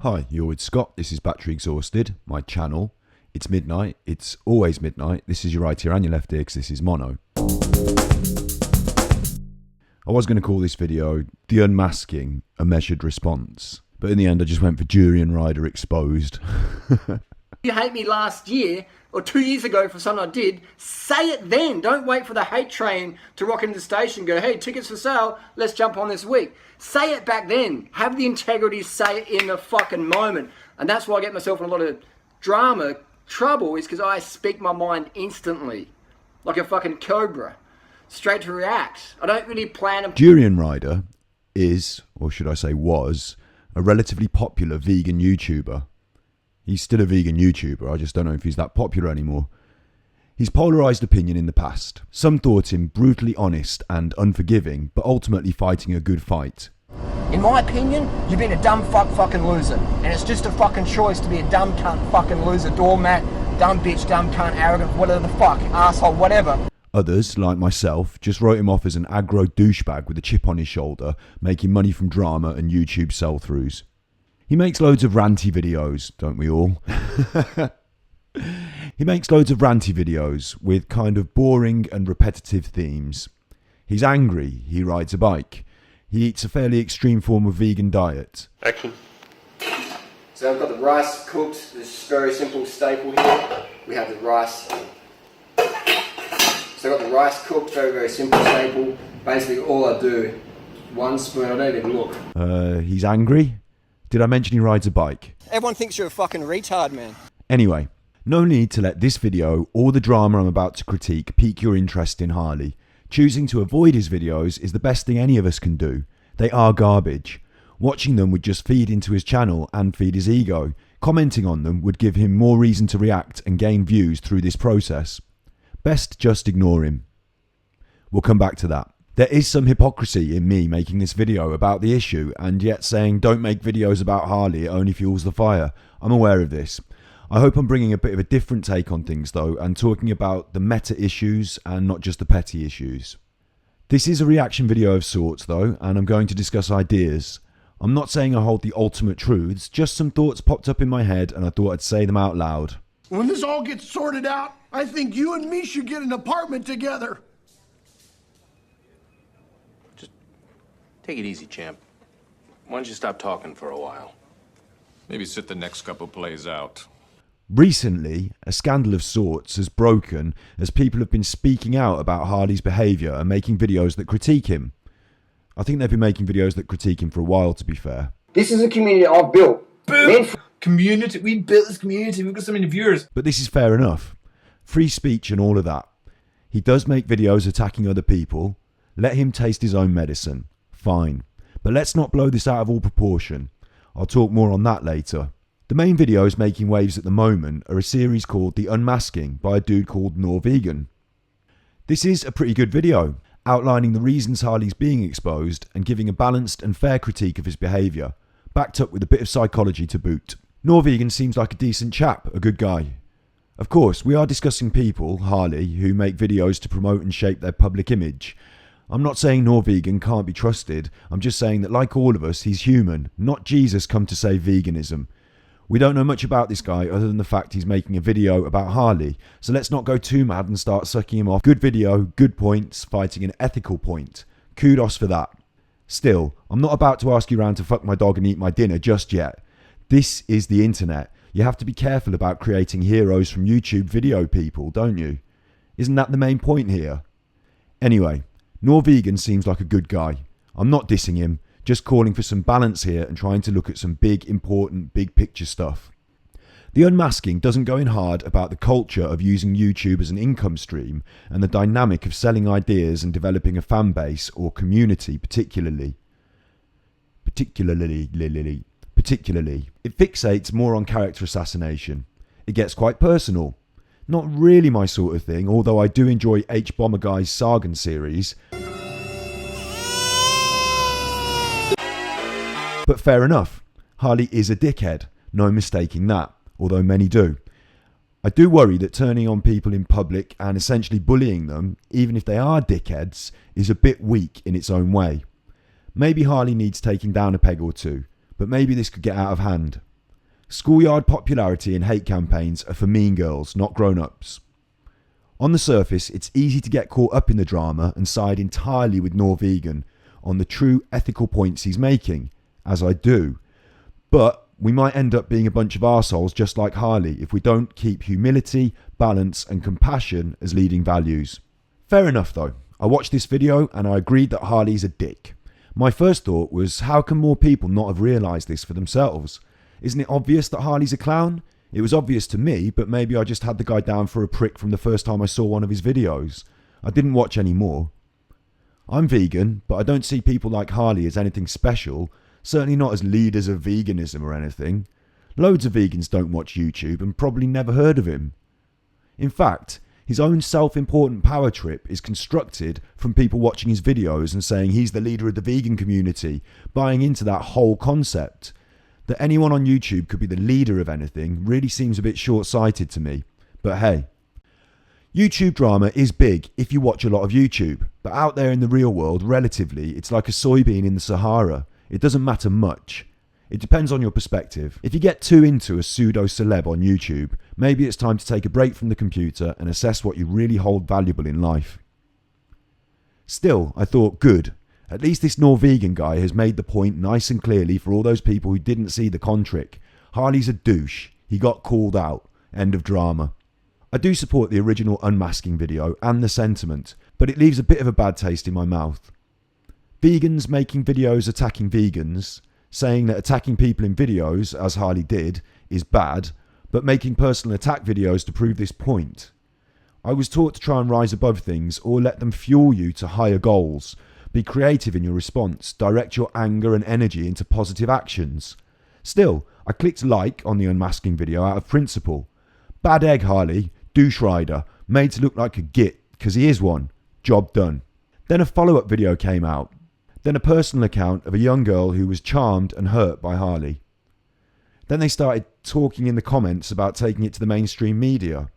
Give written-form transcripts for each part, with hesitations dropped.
Hi, you're with Scott. This is Battery Exhausted, my channel. It's midnight. It's always midnight. This is your right ear and your left ear because this is mono. I was going to call this video The Unmasking, a Measured Response. But in the end, I just went for Durianrider Exposed. You hate me last year or 2 years ago for something I did, say it then. Don't wait for the hate train to rock into the station and go, hey, tickets for sale, let's jump on this week. Say it back then. Have the integrity to say it in the fucking moment. And that's why I get myself in a lot of drama trouble, is because I speak my mind instantly. Like a fucking cobra. Straight to react. I don't really plan a... Durianrider is, or should I say was, a relatively popular vegan YouTuber. He's still a vegan YouTuber, I just don't know if he's that popular anymore. He's polarised opinion in the past. Some thought him brutally honest and unforgiving, but ultimately fighting a good fight. In my opinion, you've been a dumb fucking loser. And it's just a fucking choice to be a dumb cunt fucking loser, doormat, dumb bitch, dumb cunt, arrogant, whatever the fuck, asshole, whatever. Others, like myself, just wrote him off as an aggro douchebag with a chip on his shoulder, making money from drama and YouTube sell-throughs. He makes loads of ranty videos, don't we all? He makes loads of ranty videos with kind of boring and repetitive themes. He's angry, he rides a bike. He eats a fairly extreme form of vegan diet. Action. So I've got the rice cooked, this very simple staple here. We have the rice. So I've got the rice cooked, very simple staple. Basically all I do, 1 spoon, I don't even look. He's angry. Did I mention he rides a bike? Everyone thinks you're a fucking retard, man. Anyway, no need to let this video or the drama I'm about to critique pique your interest in Harley. Choosing to avoid his videos is the best thing any of us can do. They are garbage. Watching them would just feed into his channel and feed his ego. Commenting on them would give him more reason to react and gain views through this process. Best just ignore him. We'll come back to that. There is some hypocrisy in me making this video about the issue and yet saying don't make videos about Harley, it only fuels the fire. I'm aware of this. I hope I'm bringing a bit of a different take on things though and talking about the meta issues and not just the petty issues. This is a reaction video of sorts though, and I'm going to discuss ideas. I'm not saying I hold the ultimate truths, just some thoughts popped up in my head and I thought I'd say them out loud. When this all gets sorted out, I think you and me should get an apartment together. Take it easy, champ. Why don't you stop talking for a while? Maybe sit the next couple plays out. Recently, a scandal of sorts has broken as people have been speaking out about Harley's behaviour and making videos that critique him. I think they've been making videos that critique him for a while, to be fair. This is a community I've built. Boom! Community. We built this community. We've got so many viewers. But this is fair enough. Free speech and all of that. He does make videos attacking other people. Let him taste his own medicine. Fine. But let's not blow this out of all proportion. I'll talk more on that later. The main videos making waves at the moment are a series called The Unmasking by a dude called NorVegan. This is a pretty good video, outlining the reasons Harley's being exposed and giving a balanced and fair critique of his behaviour, backed up with a bit of psychology to boot. NorVegan seems like a decent chap, a good guy. Of course, we are discussing people, Harley, who make videos to promote and shape their public image. I'm not saying NorVegan can't be trusted, I'm just saying that like all of us, he's human, not Jesus come to save veganism. We don't know much about this guy other than the fact he's making a video about Harley, so let's not go too mad and start sucking him off. Good video, good points, fighting an ethical point. Kudos for that. Still, I'm not about to ask you around to fuck my dog and eat my dinner just yet. This is the internet. You have to be careful about creating heroes from YouTube video people, don't you? Isn't that the main point here? Anyway, NorVegan seems like a good guy. I'm not dissing him, just calling for some balance here and trying to look at some big, important, big picture stuff. The Unmasking doesn't go in hard about the culture of using YouTube as an income stream and the dynamic of selling ideas and developing a fan base or community particularly. It fixates more on character assassination. It gets quite personal. Not really my sort of thing, although I do enjoy H. Bomber Guy's Sagan series. But fair enough, Harley is a dickhead, no mistaking that, although many do. I do worry that turning on people in public and essentially bullying them, even if they are dickheads, is a bit weak in its own way. Maybe Harley needs taking down a peg or two, but maybe this could get out of hand. Schoolyard popularity and hate campaigns are for mean girls, not grown-ups. On the surface, it's easy to get caught up in the drama and side entirely with NorVegan on the true ethical points he's making, as I do. But we might end up being a bunch of arseholes just like Harley if we don't keep humility, balance and compassion as leading values. Fair enough though. I watched this video and I agreed that Harley's a dick. My first thought was, how can more people not have realised this for themselves? Isn't it obvious that Harley's a clown? It was obvious to me, but maybe I just had the guy down for a prick from the first time I saw one of his videos. I didn't watch any more. I'm vegan, but I don't see people like Harley as anything special, certainly not as leaders of veganism or anything. Loads of vegans don't watch YouTube and probably never heard of him. In fact, his own self-important power trip is constructed from people watching his videos and saying he's the leader of the vegan community, buying into that whole concept. That anyone on YouTube could be the leader of anything really seems a bit short-sighted to me. But hey, YouTube drama is big if you watch a lot of YouTube, but out there in the real world, relatively, it's like a soybean in the Sahara. It doesn't matter much. It depends on your perspective. If you get too into a pseudo-celeb on YouTube, maybe it's time to take a break from the computer and assess what you really hold valuable in life. Still, I thought, good. At least this NorVegan guy has made the point nice and clearly for all those people who didn't see the con trick. Harley's a douche. He got called out. End of drama. I do support the original Unmasking video and the sentiment, but it leaves a bit of a bad taste in my mouth. Vegans making videos attacking vegans, saying that attacking people in videos, as Harley did, is bad, but making personal attack videos to prove this point. I was taught to try and rise above things or let them fuel you to higher goals. Be creative in your response, direct your anger and energy into positive actions. Still, I clicked like on the Unmasking video out of principle. Bad egg, Harley, Durianrider, made to look like a git, because he is one. Job done. Then a follow-up video came out. Then a personal account of a young girl who was charmed and hurt by Harley. Then they started talking in the comments about taking it to the mainstream media.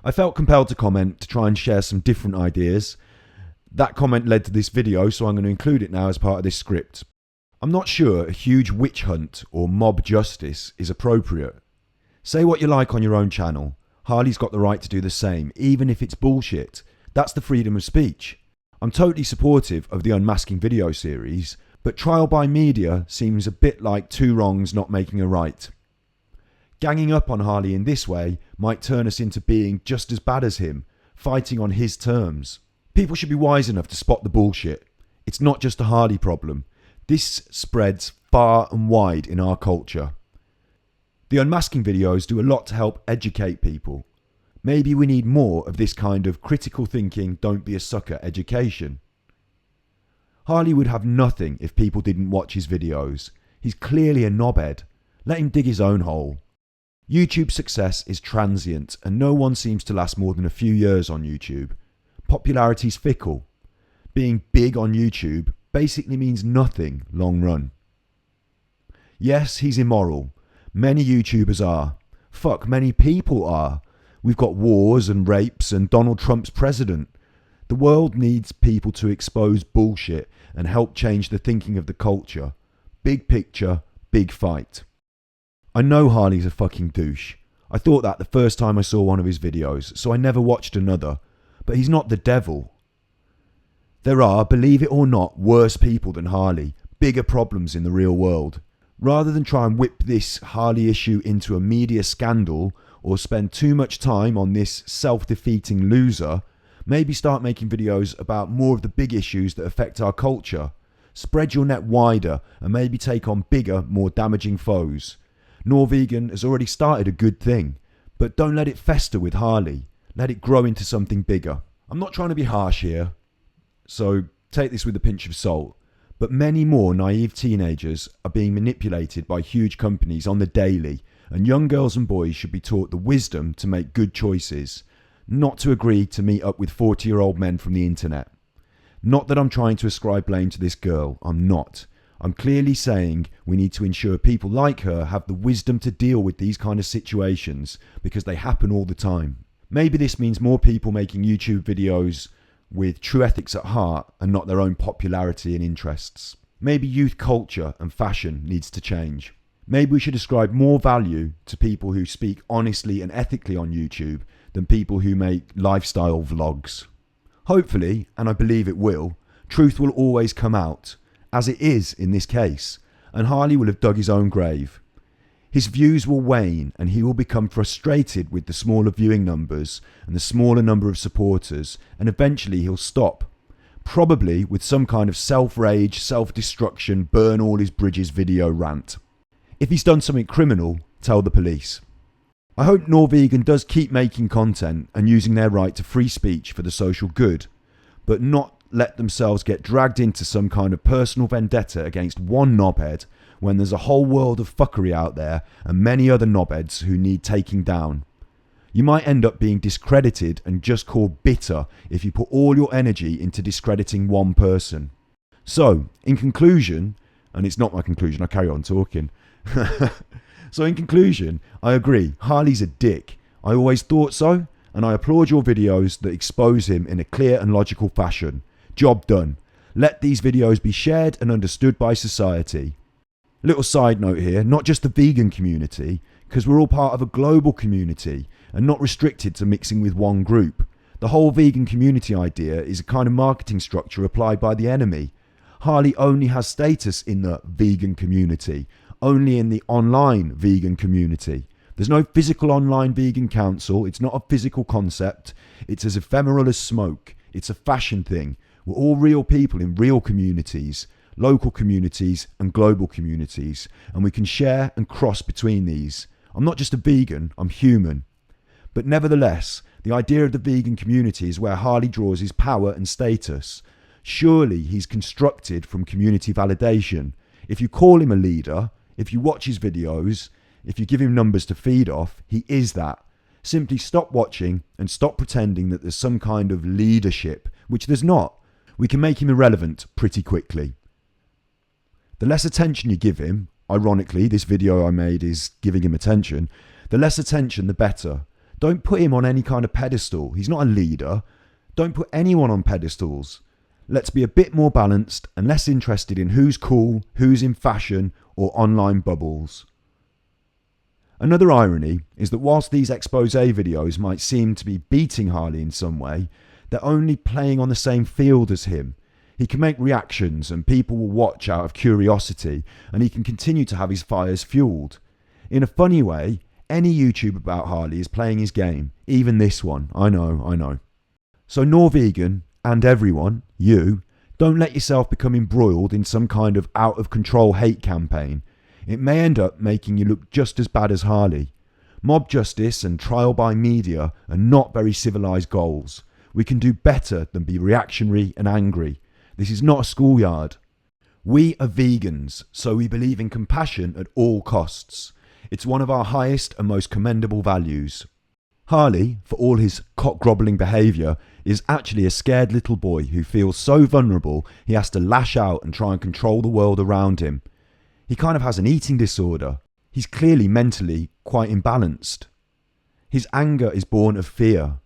I felt compelled to comment to try and share some different ideas. That comment led to this video, so I'm going to include it now as part of this script. I'm not sure a huge witch hunt or mob justice is appropriate. Say what you like on your own channel. Harley's got the right to do the same, even if it's bullshit. That's the freedom of speech. I'm totally supportive of the Unmasking video series, but trial by media seems a bit like two wrongs not making a right. Ganging up on Harley in this way might turn us into being just as bad as him, fighting on his terms. People should be wise enough to spot the bullshit. It's not just a Harley problem. This spreads far and wide in our culture. The Unmasking videos do a lot to help educate people. Maybe we need more of this kind of critical thinking, don't be a sucker education. Harley would have nothing if people didn't watch his videos. He's clearly a knobhead. Let him dig his own hole. YouTube success is transient and no one seems to last more than a few years on YouTube. Popularity's fickle. Being big on YouTube basically means nothing long run. Yes, he's immoral. Many YouTubers are. Fuck, many people are. We've got wars and rapes and Donald Trump's president. The world needs people to expose bullshit and help change the thinking of the culture. Big picture, big fight. I know Harley's a fucking douche. I thought that the first time I saw one of his videos, so I never watched another. But he's not the devil. There are, believe it or not, worse people than Harley, bigger problems in the real world. Rather than try and whip this Harley issue into a media scandal or spend too much time on this self-defeating loser, maybe start making videos about more of the big issues that affect our culture. Spread your net wider and maybe take on bigger, more damaging foes. NorVegan has already started a good thing, but don't let it fester with Harley. Let it grow into something bigger. I'm not trying to be harsh here, so take this with a pinch of salt. But many more naive teenagers are being manipulated by huge companies on the daily, and young girls and boys should be taught the wisdom to make good choices, not to agree to meet up with 40-year-old men from the internet. Not that I'm trying to ascribe blame to this girl, I'm not. I'm clearly saying we need to ensure people like her have the wisdom to deal with these kind of situations, because they happen all the time. Maybe this means more people making YouTube videos with true ethics at heart and not their own popularity and interests. Maybe youth culture and fashion needs to change. Maybe we should ascribe more value to people who speak honestly and ethically on YouTube than people who make lifestyle vlogs. Hopefully, and I believe it will, truth will always come out, as it is in this case, and Harley will have dug his own grave. His views will wane and he will become frustrated with the smaller viewing numbers and the smaller number of supporters, and eventually he'll stop. Probably with some kind of self-rage, self-destruction, burn all his bridges video rant. If he's done something criminal, tell the police. I hope NorVegan does keep making content and using their right to free speech for the social good, but not let themselves get dragged into some kind of personal vendetta against one knobhead when there's a whole world of fuckery out there and many other knobheads who need taking down. You might end up being discredited and just called bitter if you put all your energy into discrediting one person. So, in conclusion, and it's not my conclusion, I carry on talking. So in conclusion, I agree, Harley's a dick. I always thought so, and I applaud your videos that expose him in a clear and logical fashion. Job done. Let these videos be shared and understood by society. Little side note here, not just the vegan community, because we're all part of a global community and not restricted to mixing with one group. The whole vegan community idea is a kind of marketing structure applied by the enemy. Harley only has status in the vegan community, only in the online vegan community. There's no physical online vegan council, it's not a physical concept, it's as ephemeral as smoke, it's a fashion thing. We're all real people in real communities, local communities and global communities, and we can share and cross between these. I'm not just a vegan, I'm human. But nevertheless, the idea of the vegan community is where Harley draws his power and status. Surely he's constructed from community validation. If you call him a leader, if you watch his videos, if you give him numbers to feed off, he is that. Simply stop watching and stop pretending that there's some kind of leadership, which there's not. We can make him irrelevant pretty quickly. The less attention you give him, ironically, this video I made is giving him attention, the less attention the better. Don't put him on any kind of pedestal. He's not a leader. Don't put anyone on pedestals. Let's be a bit more balanced and less interested in who's cool, who's in fashion, or online bubbles. Another irony is that whilst these expose videos might seem to be beating Harley in some way, they're only playing on the same field as him. He can make reactions and people will watch out of curiosity, and he can continue to have his fires fueled. In a funny way, any YouTube about Harley is playing his game, even this one. I know. So NorVegan and everyone, you, don't let yourself become embroiled in some kind of out-of-control hate campaign. It may end up making you look just as bad as Harley. Mob justice and trial by media are not very civilised goals. We can do better than be reactionary and angry. This is not a schoolyard. We are vegans, so we believe in compassion at all costs. It's one of our highest and most commendable values. Harley, for all his cock-grobbling behaviour, is actually a scared little boy who feels so vulnerable he has to lash out and try and control the world around him. He kind of has an eating disorder. He's clearly mentally quite imbalanced. His anger is born of fear.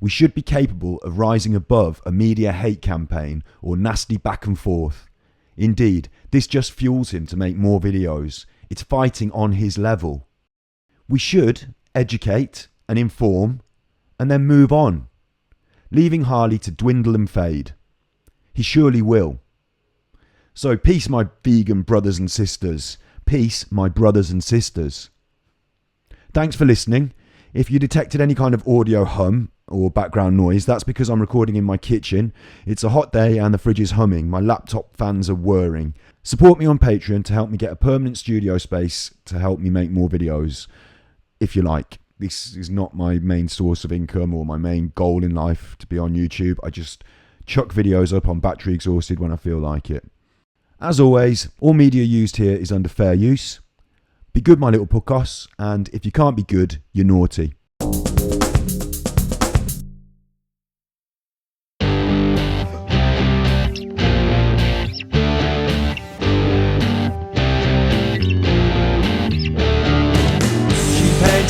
We should be capable of rising above a media hate campaign or nasty back and forth. Indeed, this just fuels him to make more videos. It's fighting on his level. We should educate and inform and then move on, leaving Harley to dwindle and fade. He surely will. So peace, my vegan brothers and sisters. Peace, my brothers and sisters. Thanks for listening. If you detected any kind of audio hum or background noise, that's because I'm recording in my kitchen. It's a hot day and the fridge is humming. My laptop fans are whirring. Support me on Patreon to help me get a permanent studio space to help me make more videos, if you like. This is not my main source of income or my main goal in life to be on YouTube. I just chuck videos up on battery exhausted when I feel like it. As always, all media used here is under fair use. Be good, my little Pukkos, and if you can't be good, you're naughty.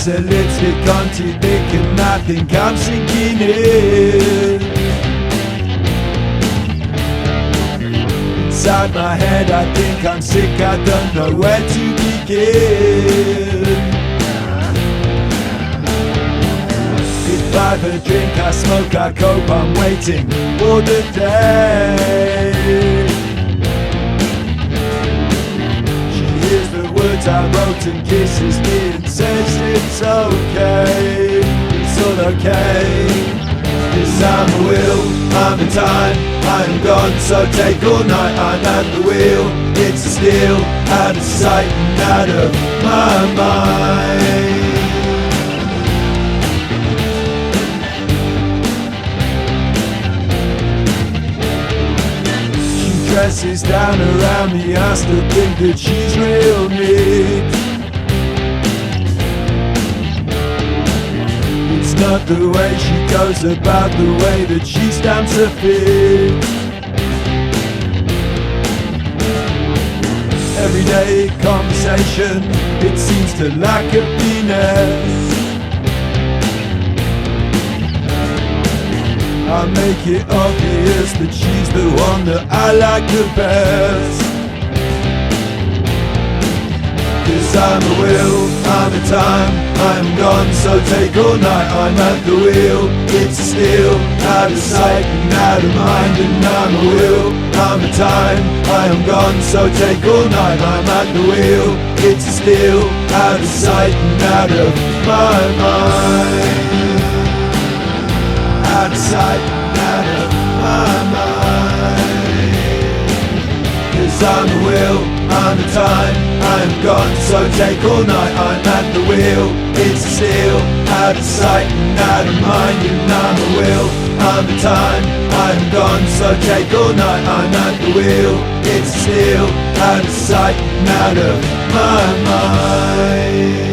Her lipstick on too thick and I think I'm sinking in. Inside my head I think I'm sick, I don't know where to begin. begin. If I have a drink, I smoke, I cope, I'm waiting for the day. She hears the words I wrote and kisses me and says it's okay, it's all okay. 'Cause I'm the will, I'm the time, I'm gone, so take all night, I'm at the wheel. It's still out of sight and out of my mind. She dresses down around me, I still think that she's real neat. It's not the way she goes about, the way that she stamps her feet. Everyday conversation, it seems to lack a finesse. I make it obvious that she's the one that I like the best. 'Cause I'm the will, I'm the time, I'm gone, so take all night, I'm at the wheel. It's still out of sight and out of mind, and I'm the will, I'm the time, I am gone, so take all night, I'm at the wheel. It's still out of sight and out of my mind. Out of sight and out of my mind. 'Cause I'm the will, I'm the time, I'm gone, so take all night, I'm at the wheel. It's still out of sight and out of mind, and I'm the will, I'm the time, I'm gone, so take all night, I'm at the wheel. It's still out of sight and out of my mind.